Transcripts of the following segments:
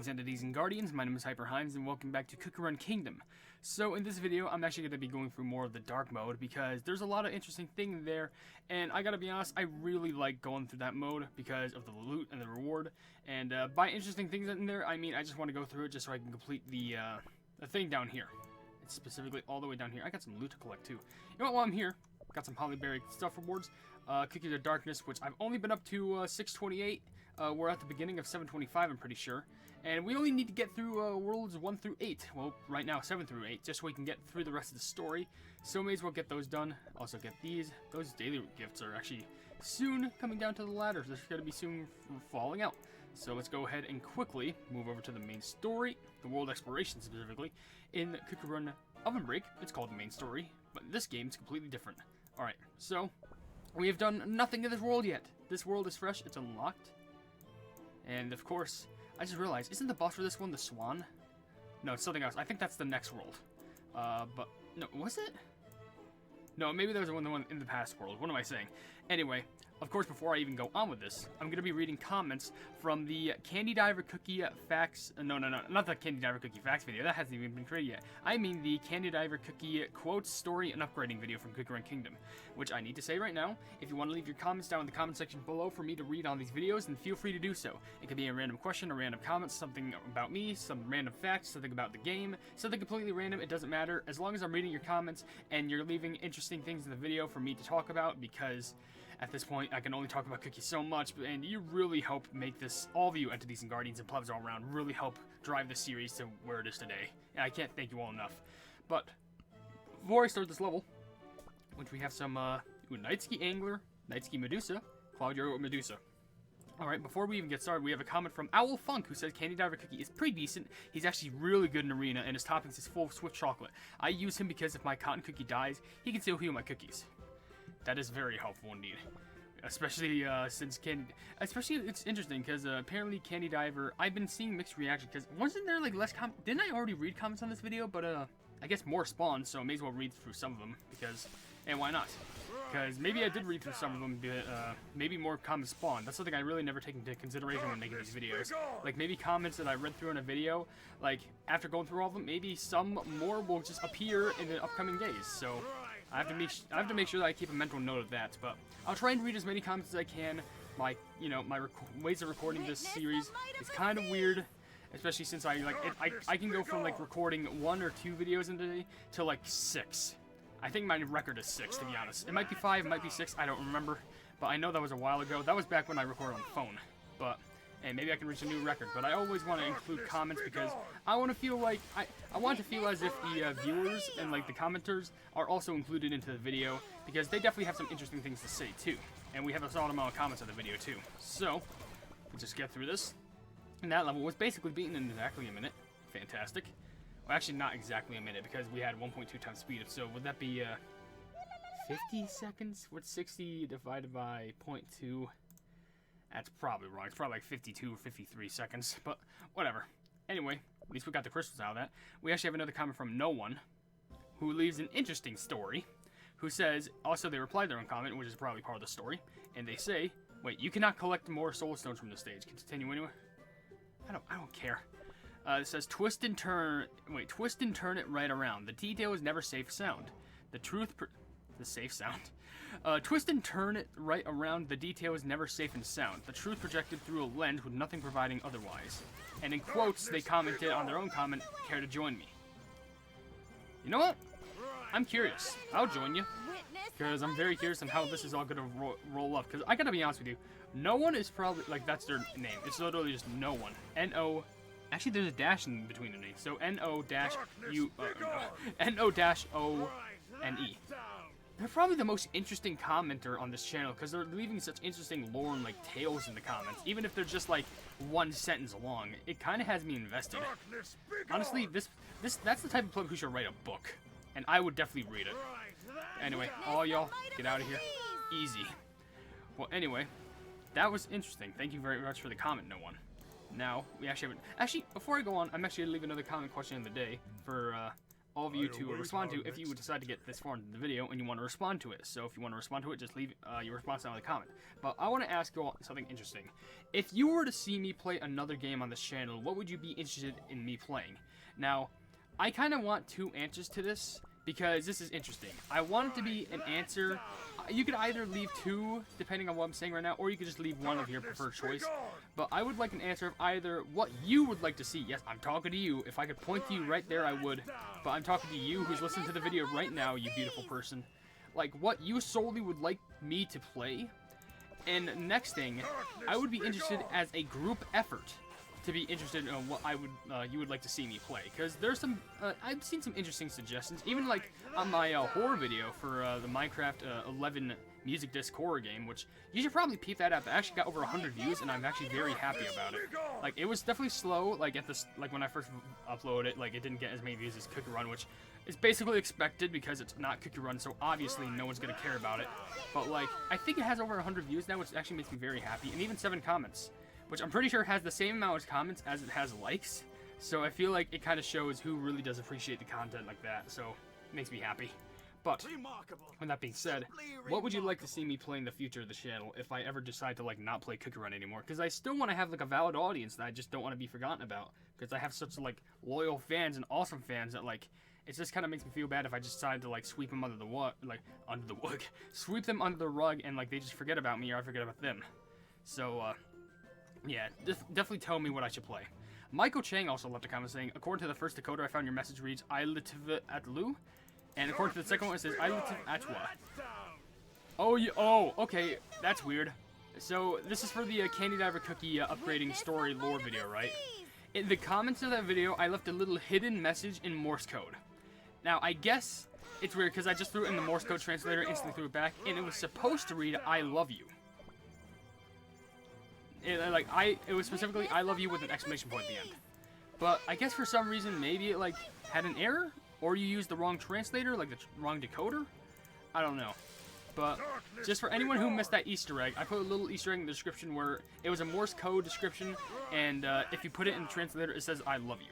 Greetings, entities and guardians, my name is HyperHimes and welcome back to Cookie Run Kingdom. So in this video, I'm actually going to be going through more of the dark mode because there's a lot of interesting things there, and I gotta be honest, I really like going through that mode because of the loot and the reward, and by interesting things in there, I mean I just want to go through it just so I can complete the thing down here. It's specifically all the way down here. I got some loot to collect too. You know what, while I'm here, got some Hollyberry stuff rewards, Cookies of Darkness, which I've only been up to 628. We're at the beginning of 725, I'm pretty sure. And we only need to get through worlds 1 through 8. Well, right now 7 through 8, just so we can get through the rest of the story. So may as well get those done. Also get these. Those daily gifts are actually soon coming down to the ladders. They're going to be soon falling out. So let's go ahead and quickly move over to the main story, the world exploration specifically. In Cookie Run OvenBreak, it's called the main story, but this game is completely different. Alright, so we have done nothing in this world yet. This world is fresh, it's unlocked. And of course, I just realized, isn't the boss for this one the Swan? No, it's something else. I think that's the next world. But, no, was it? No, maybe there was one in the past world. What am I saying? Anyway, of course, before I even go on with this, I'm going to be reading comments from the Candy Diver Cookie Facts... No, not the Candy Diver Cookie Facts video. That hasn't even been created yet. I mean the Candy Diver Cookie Quotes, Story, and Upgrading video from Cookie Run Kingdom. Which I need to say right now, if you want to leave your comments down in the comment section below for me to read on these videos, then feel free to do so. It could be a random question, a random comment, something about me, some random facts, something about the game, something completely random, it doesn't matter. As long as I'm reading your comments and you're leaving interesting things in the video for me to talk about, because... at this point, I can only talk about Cookie so much, and you really help make this, all of you entities and guardians and plebs all around, really help drive the series to where it is today. And I can't thank you all enough. But, before I start this level, which we have some, Nightski Angler, Nightski Medusa, Claudio Medusa. Alright, before we even get started, we have a comment from Owl Funk, who says Candy Diver Cookie is pretty decent. He's actually really good in Arena, and his toppings is full of Swift chocolate. I use him because if my cotton cookie dies, he can still heal my cookies. That is very helpful indeed, especially since especially it's interesting because apparently Candy Diver, I've been seeing mixed reaction because wasn't there like less didn't I already read comments on this video? But I guess more spawned, so I may as well read through some of them because, and why not? Because maybe I did read through some of them, but maybe more comments spawned. That's something I really never take into consideration when making these videos. Like maybe comments that I read through in a video, like after going through all of them, maybe some more will just appear in the upcoming days. So. I have to make sure that I keep a mental note of that, but I'll try and read as many comments as I can. My ways of recording this series is kind of weird, especially since I can go from like recording 1 or 2 videos in a day to like 6. I think my record is 6, to be honest. It might be 5, it might be 6, I don't remember, but I know that was a while ago. That was back when I recorded on the phone, but. And maybe I can reach a new record, but I always want to include comments because I want to feel like I want to feel as if the viewers and like the commenters are also included into the video because they definitely have some interesting things to say too, and we have a solid amount of comments on the video too. So we'll just get through this. And that level was basically beaten in exactly a minute. Fantastic. Well, actually not exactly a minute because we had 1.2 times speed. So would that be 50 seconds? What's 60 divided by 0.2? That's probably wrong. It's probably like 52 or 53 seconds, but whatever. Anyway, at least we got the crystals out of that. We actually have another comment from No One, who leaves an interesting story, who says, also they replied their own comment, which is probably part of the story, and they say, wait, you cannot collect more soul stones from this stage. Continue anyway. I don't care. It says, twist and turn it right around. The detail is never safe sound. The safe sound. Twist and turn it right around, the detail is never safe and sound. The truth projected through a lens with nothing providing otherwise. And in quotes, they commented on their own comment, care to join me? You know what? I'm curious. I'll join you. Because I'm very curious on how this is all going to roll up. Because I gotta be honest with you, No One is probably, like, that's their name. It's literally just No One. N-O... Actually, there's a dash in between the names. So N-O-U... N-O-O-N-E. They're probably the most interesting commenter on this channel because they're leaving such interesting lore and like tales in the comments. Even if they're just like one sentence long, it kind of has me invested. Honestly, that's the type of pleb who should write a book, and I would definitely read it. Anyway, all y'all, get out of here. Easy. Well, anyway, that was interesting. Thank you very much for the comment, No One. Now, we actually have... Actually, before I go on, I'm actually going to leave another comment question of the day for all of you to respond to if you would decide to get this far into the video and you want to respond to it. So if you want to respond to it, just leave your response down in the comment. But I want to ask you all something interesting. If you were to see me play another game on this channel, what would you be interested in me playing? Now, I kind of want two answers to this because this is interesting. I want it to be an answer. You could either leave two, depending on what I'm saying right now, or you could just leave one of your preferred choice. But I would like an answer of either what you would like to see. Yes, I'm talking to you. If I could point to you right there, I would. But I'm talking to you who's listening to the video right now, you beautiful person. Like, what you solely would like me to play. And next thing, I would be interested as a group effort to be interested in what you would like to see me play, because there's some I've seen some interesting suggestions, even like on my horror video for the Minecraft 11 music disc horror game, which you should probably peep that out. It actually got over 100 views, and I'm actually very happy about it. Like, it was definitely slow, like when I first uploaded it, like it didn't get as many views as Cookie Run, which is basically expected because it's not Cookie Run, so obviously no one's gonna care about it. But like, I think it has over 100 views now, which actually makes me very happy, and even 7 comments. Which I'm pretty sure has the same amount of comments as it has likes. So I feel like it kind of shows who really does appreciate the content like that. So it makes me happy. But with that being said, what would you like to see me play in the future of the channel if I ever decide to like not play Cookie Run anymore? Because I still want to have like a valid audience that I just don't want to be forgotten about. Because I have such like loyal fans and awesome fans that like it just kind of makes me feel bad if I just decide to like sweep them under the sweep them under the rug and like they just forget about me or I forget about them. So yeah, definitely tell me what I should play. Michael Chang also left a comment saying, according to the first decoder I found, your message reads, I live at Lu. And according to the second one, it says, I live at Wa. Oh, okay, that's weird. So, this is for the Candy Diver Cookie upgrading story lore video, right? In the comments of that video, I left a little hidden message in Morse code. Now, I guess it's weird because I just threw it in the Morse code translator, instantly threw it back, and it was supposed to read, I love you. It was specifically, I love you with an exclamation point at the end. But I guess for some reason, maybe it, like, had an error? Or you used the wrong translator, like the wrong decoder? I don't know. But just for anyone who missed that Easter egg, I put a little Easter egg in the description where it was a Morse code description, and if you put it in the translator, it says, I love you.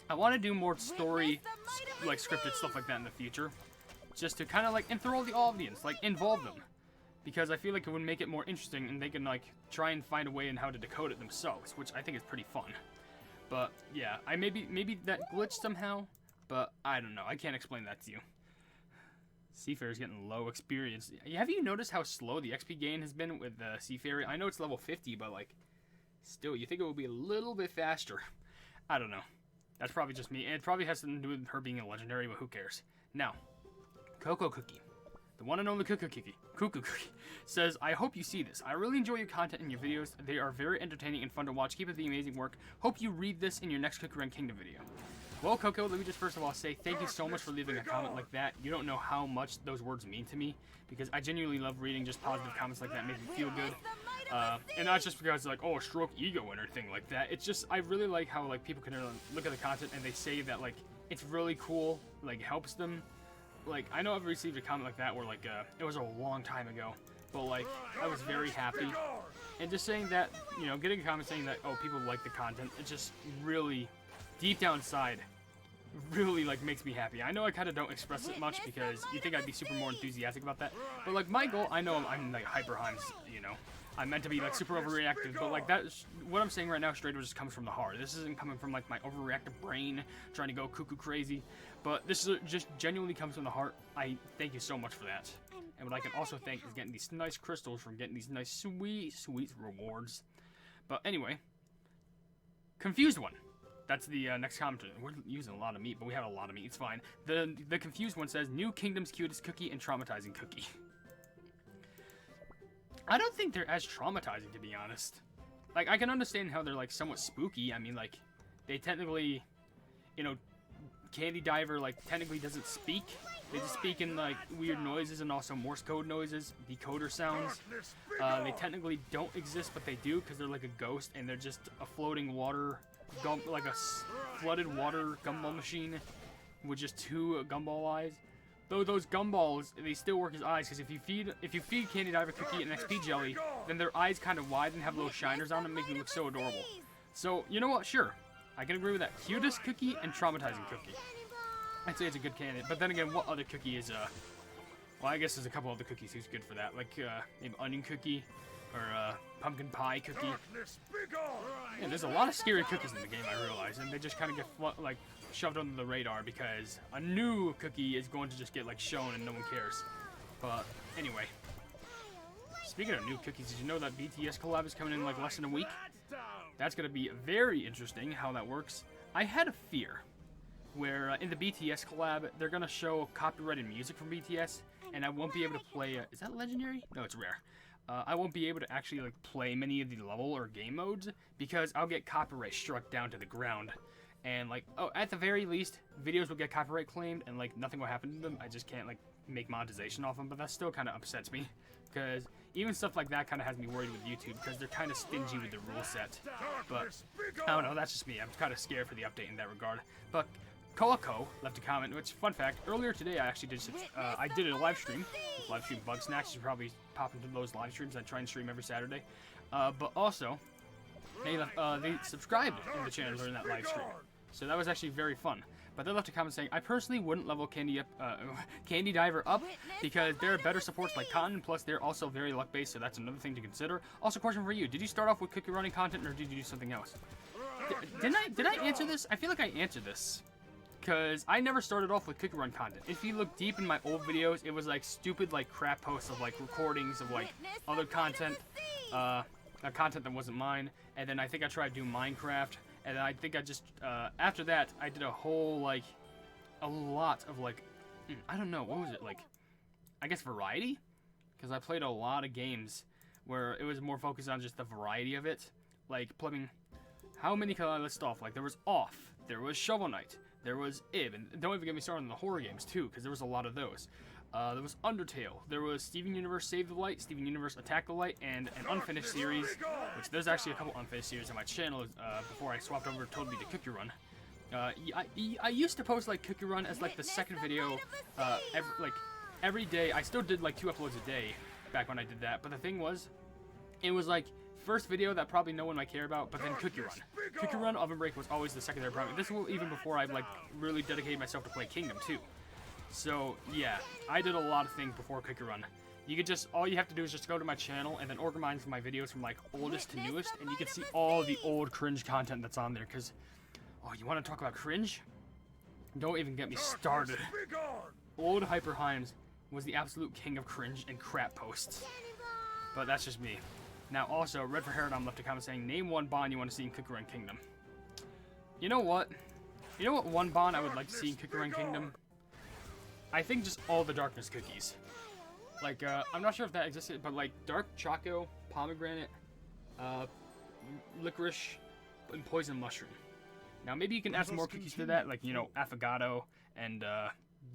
I want to do more story, like, scripted stuff like that in the future. Just to kind of, like, enthrall the audience, like, involve them. Because I feel like it would make it more interesting, and they can, like, try and find a way in how to decode it themselves, which I think is pretty fun. But, yeah, maybe that glitched somehow, but I don't know. I can't explain that to you. Seafarer's getting low experience. Have you noticed how slow the XP gain has been with Seafarer? I know it's level 50, but, like, still, you think it would be a little bit faster. I don't know. That's probably just me, and it probably has something to do with her being a legendary, but who cares? Now, Cocoa Cookie. The one and only Cuckoo Cookie says, I hope you see this. I really enjoy your content and your videos. They are very entertaining and fun to watch. Keep up the amazing work. Hope you read this in your next Cookie Run Kingdom video. Well, Coco, let me just first of all say thank you so much for leaving a comment like that. You don't know how much those words mean to me, because I genuinely love reading just positive comments like that. It makes me feel good. And not just because it's like, oh, stroke ego and everything like that. It's just, I really like how like people can look at the content and they say that like it's really cool, like helps them. Like, I know I've received a comment like that where, like, it was a long time ago, but, like, I was very happy, and just saying that, you know, getting a comment saying that, oh, people like the content, it just really, deep down inside, really, like, makes me happy. I know I kind of don't express it much, because you think I'd be super more enthusiastic about that, but, like, my goal, I know I'm like, HyperHimes, you know, I'm meant to be, like, super overreactive, but, like, that's, what I'm saying right now straight just comes from the heart. This isn't coming from, like, my overreactive brain trying to go cuckoo crazy, but this is just genuinely comes from the heart. I thank you so much for that. And what I can also thank is getting these nice crystals from getting these nice, sweet, sweet rewards. But anyway, Confused One. That's the next comment. We're using a lot of meat, but we have a lot of meat. It's fine. The Confused One says, New Kingdom's cutest cookie and traumatizing cookie. I don't think they're as traumatizing, to be honest. Like, I can understand how they're, like, somewhat spooky. I mean, like, they technically, you know, Candy Diver, like, technically doesn't speak. They just speak in, like, weird noises and also Morse code noises, decoder sounds. They technically don't exist, but they do, because they're like a ghost, and they're just a floating water, like a flooded water gumball machine with just 2 gumball eyes. Though those gumballs, they still work as eyes, because if you feed Candy Diver Cookie an XP jelly, then their eyes kind of widen and have little shiners on them, making them look so adorable. So, you know what? Sure. I can agree with that. Cutest cookie and traumatizing cookie. I'd say it's a good candidate. But then again, what other cookie is well, I guess there's a couple other cookies who's good for that, like maybe onion cookie or pumpkin pie cookie. Yeah, there's a lot of scary cookies in the game, I realize, and they just kind of get like shoved under the radar because a new cookie is going to just get like shown and no one cares. But anyway, speaking of new cookies, did you know that BTS collab is coming in like less than a week? That's going to be very interesting how that works. I had a fear where in the BTS collab, they're going to show copyrighted music from BTS, and I won't be able to play... is that legendary? No, it's rare. I won't be able to actually like play many of the level or game modes because I'll get copyright struck down to the ground. And like, oh, at the very least, videos will get copyright claimed and like nothing will happen to them. I just can't like make monetization off them, but that still kind of upsets me because even stuff like that kind of has me worried with YouTube because they're kind of stingy with the rule set. But I don't know, that's just me. I'm kind of scared for the update in that regard. But Koako left a comment, which, fun fact, earlier today I actually did I did a live stream Bug Snacks. You should probably pop into those live streams. I try and stream every Saturday. But also, they subscribed in the channel during that live stream. So that was actually very fun. But they left a comment saying, I personally wouldn't level Candy Diver up because there are better supports like Cotton, plus they're also very luck-based, so that's another thing to consider. Also, question for you, did you start off with cookie running content or did you do something else? Did I answer this? I feel like I answered this. Because I never started off with cookie run content. If you look deep in my old videos, it was like stupid like crap posts of like recordings of like other content, content that wasn't mine. And then I think I tried to do Minecraft. And then I think I just, after that, I did a whole like, a lot of like, I don't know, what was it, like, I guess variety? Because I played a lot of games where it was more focused on just the variety of it. Like, plumbing, how many can I list off? Like, there was Off, there was Shovel Knight, there was Ib, and don't even get me started on the horror games too, because there was a lot of those. There was Undertale, there was Steven Universe Save the Light, Steven Universe Attack the Light, and an unfinished series, which there's actually a couple unfinished series on my channel before I swapped over totally to Cookie Run. I used to post like Cookie Run as like the second video every day. I still did like 2 uploads a day back when I did that, but the thing was, it was like first video that probably no one might care about, but then Cookie Run. Cookie Run, OvenBreak was always the secondary problem. This was even before I like really dedicated myself to play Kingdom too. So yeah, I did a lot of things before Cookie Run. You could just, all you have to do is just go to my channel and then organize my videos from like oldest to newest, and you can see all the old cringe content that's on there. Cause, oh, you want to talk about cringe? Don't even get me started. Old HyperHimes was the absolute king of cringe and crap posts. But that's just me. Now also, Red for Haradom left a comment saying, name one Bond you want to see in Cookie Run Kingdom. You know what? You know what one Bond I would like to see in Cookie Run Kingdom? I think just all the darkness cookies. Like, I'm not sure if that existed, but like dark choco, pomegranate, licorice, and poison mushroom. Now maybe you can add some more cookies to that, like, you know, affogato and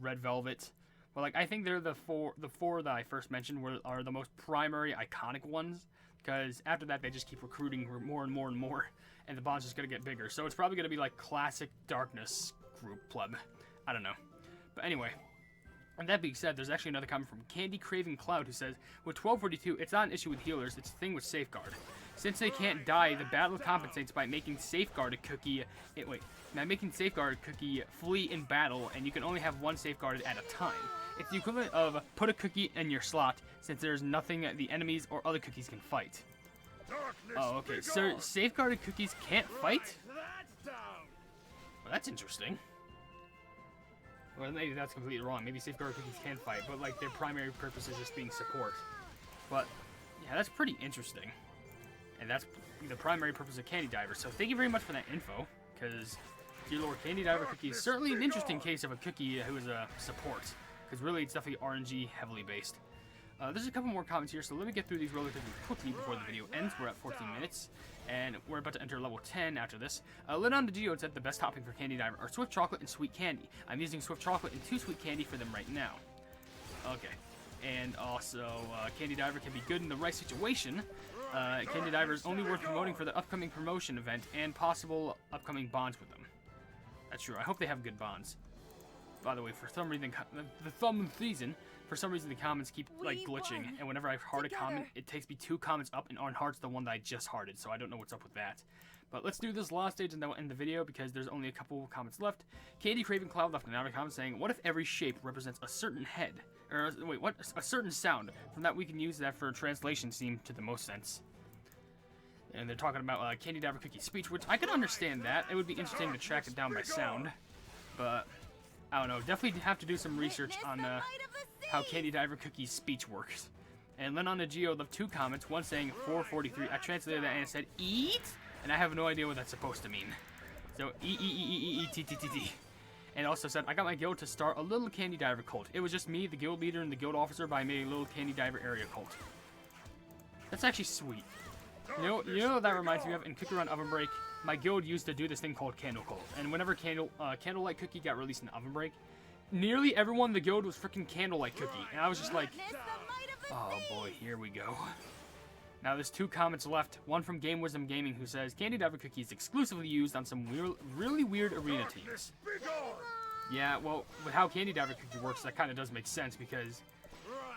red velvet. But like, I think they're the four that I first mentioned are the most primary iconic ones. Because after that, they just keep recruiting more and more and more, and the bond's just gonna get bigger. So it's probably gonna be like classic darkness group pleb. I don't know. But anyway. And that being said, there's actually another comment from Candy Craving Cloud who says, with 1242, it's not an issue with healers, it's a thing with Safeguard. Since they can't die, the battle compensates by making Safeguarded Cookie... making Safeguarded Cookie flee in battle, and you can only have one Safeguarded at a time. It's the equivalent of put a cookie in your slot, since there's nothing the enemies or other cookies can fight. Oh, okay, so Safeguarded Cookies can't fight? Well, that's interesting. Well, maybe that's completely wrong. Maybe Safeguard Cookies can fight, but like their primary purpose is just being support. But yeah, that's pretty interesting. And that's the primary purpose of Candy Diver. So thank you very much for that info, because dear Lord, Candy Diver Cookie is certainly an interesting case of a cookie who is a support, because really it's definitely RNG heavily based. There's a couple more comments here, so let me get through these relatively quickly before the video ends. We're at 14 minutes, and we're about to enter level 10 after this. Lit on the Geode said the best topping for Candy Diver are Swift Chocolate and Sweet Candy. I'm using Swift Chocolate and 2 Sweet Candy for them right now. Okay, and also Candy Diver can be good in the right situation. Candy Diver is only worth promoting for the upcoming promotion event and possible upcoming bonds with them. That's true. I hope they have good bonds. By the way, for some reason, the thumb season, for some reason the comments keep like glitching, and whenever I heart a comment, it takes me 2 comments up and unhearts the one that I just hearted, so I don't know what's up with that. But let's do this last stage and then we'll end the video because there's only a couple comments left. Candy Craven Cloud left another comment saying, what if every shape represents a certain head? Or, wait, what? A certain sound. From that we can use that for translation seemed to the most sense. And they're talking about Candy Diver Cookie's speech, which I can understand that. It would be interesting to track it down by sound. But, I don't know. Definitely have to do some research on how Candy Diver Cookie's speech works. And then on the Geo left 2 comments, one saying 443. I translated that and it said, eat? And I have no idea what that's supposed to mean. So, E-E-E-E-E-T-T-T-T. And also said, I got my guild to start a little Candy Diver cult. It was just me, the guild leader, and the guild officer, but I made a little Candy Diver area cult. That's actually sweet. You know what that reminds me of? In Cookie Run OvenBreak, my guild used to do this thing called Candle Cult. And whenever Candlelight Cookie got released in OvenBreak, nearly everyone in the guild was freaking Candlelight Cookie. And I was just like, oh boy, here we go. Now there's 2 comments left. One from Game Wisdom Gaming who says, Candy Diver Cookie is exclusively used on some really weird arena teams. Yeah, well, with how Candy Diver Cookie works, that kind of does make sense because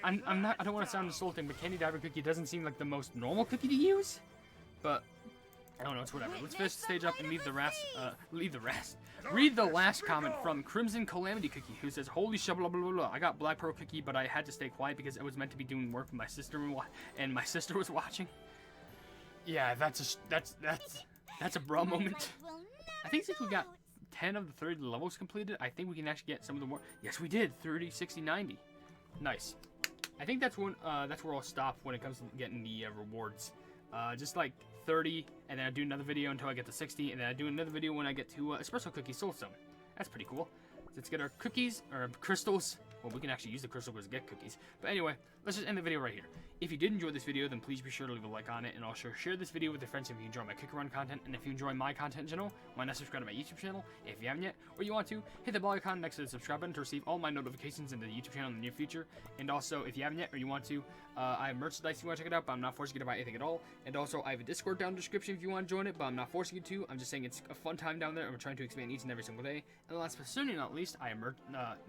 I don't want to sound insulting, but Candy Diver Cookie doesn't seem like the most normal cookie to use. But I don't know, it's whatever. Let's finish the stage up and read the last comment from Crimson Calamity Cookie, who says, holy shit, blah, blah, blah, blah. I got Black Pearl Cookie, but I had to stay quiet because I was meant to be doing work with my sister, and my sister was watching. Yeah, that's a bra moment. I think since we got 10 of the 30 levels completed, I think we can actually get some of the more. Yes, we did. 30, 60, 90. Nice. I think that's where I'll stop when it comes to getting the rewards. Just like 30, and then I do another video until I get to 60, and then I do another video when I get to Espresso Cookie Soulstone. That's pretty cool. Let's get our cookies, or crystals. Well, we can actually use the crystal to get cookies. But anyway, let's just end the video right here. If you did enjoy this video, then please be sure to leave a like on it, and also share this video with your friends if you enjoy my Cookie Run content, and if you enjoy my content in general, why not subscribe to my YouTube channel if you haven't yet, or you want to, hit the bell icon next to the subscribe button to receive all my notifications in the YouTube channel in the near future, and also, if you haven't yet, or you want to, I have merchandise if you want to check it out, but I'm not forcing you to buy anything at all, and also, I have a Discord down in the description if you want to join it, but I'm not forcing you to, I'm just saying it's a fun time down there, and we're trying to expand each and every single day, and last but certainly not least, I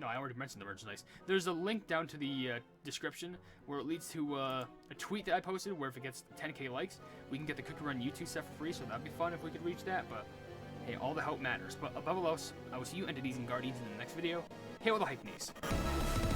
already mentioned the merchandise. There's a link down to the description where it leads to a tweet that I posted where if it gets 10k likes, we can get the Cookie Run YouTube set for free, so that'd be fun if we could reach that, but hey, all the help matters. But above all else, I will see you entities and guardians in the next video. Hail the Hypenese.